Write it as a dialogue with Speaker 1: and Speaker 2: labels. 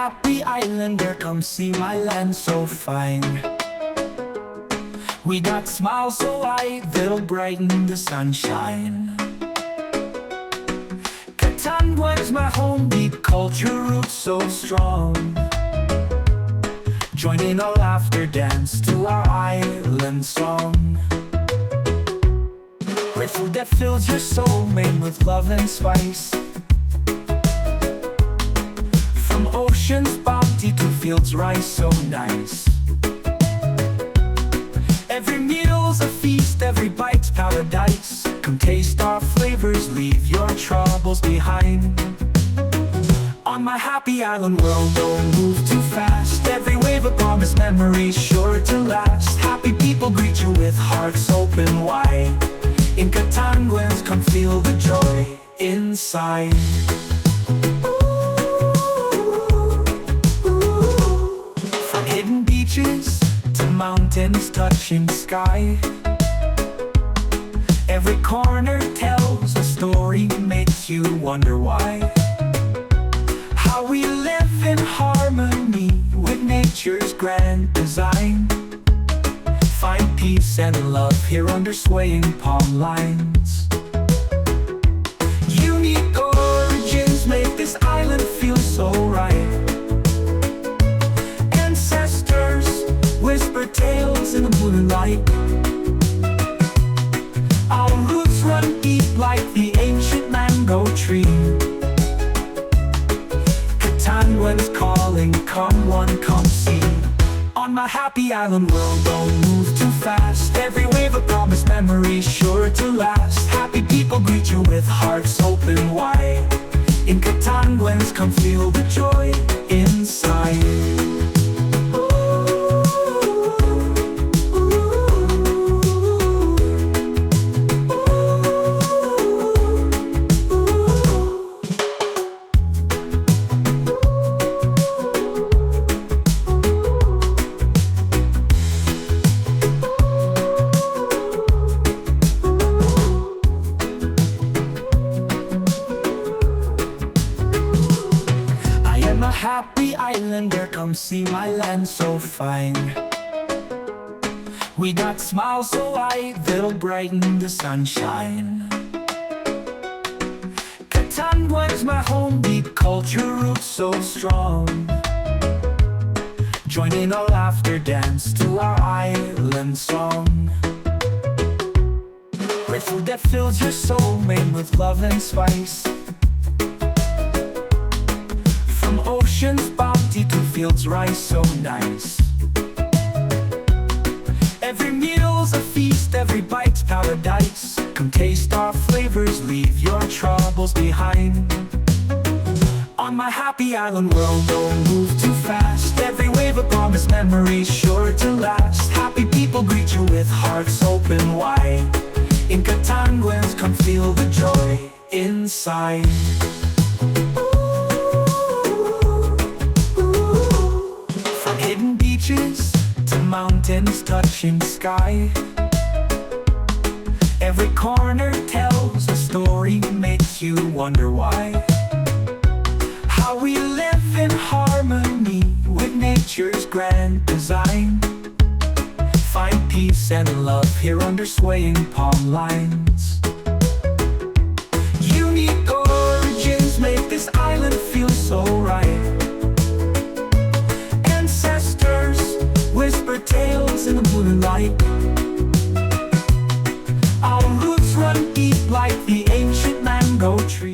Speaker 1: happy islander, come see my land so fine. We got smiles so white that'll brighten the sunshine. Catanduanes, my home, deep culture roots so strong. Join in a laughter dance to our island song. Great food that fills your soul, made with love and spice. From ocean's bounty to fields rice so nice. Every meal's a feast, every bite's paradise. Come taste our flavors, leave your troubles behind. On my happy island world, don't move too fast. Every wave a promise, memories sure to last. Happy people greet you with hearts open wide. In Catanduanes, come feel the joy inside. From hidden beaches to mountains touching sky, every corner tells a story, makes you wonder why. How we live in harmony with nature's grand design. Find peace and love here under swaying palm lines. Unique origins make this island feel so right. Ancestors whisper tales in the moonlight. Our roots run deep like the ancient mango tree. Catanduanes calling, come one, come see. On my happy island world, don't move too fast. Every wave a promise, memories sure to last. Happy people greet you with hearts open wide. In Catanduanes, come feel the joy inside. Happy islander, come see my land so fine. We got smiles so white that'll brighten the sunshine. Catanduanes, my home, deep culture roots so strong. Join in a laughter dance to our island song. Great food that fills your soul, made with love and spice. From ocean's bounty to fields rice so nice. Every meal's a feast, every bite's paradise. Come taste our flavors, leave your troubles behind. On my happy island world, don't move too fast. Every wave a promise, memories sure to last. Happy people greet you with hearts open wide. In Catanduanes, come feel the joy inside. Hidden beaches to mountains touching sky, every corner tells a story, makes you wonder why. How we live in harmony with nature's grand design. Find peace and love here under swaying palm lines. Unique origins make this island feel so right. Whisper tales in the moonlight. Our roots run deep like the ancient mango tree.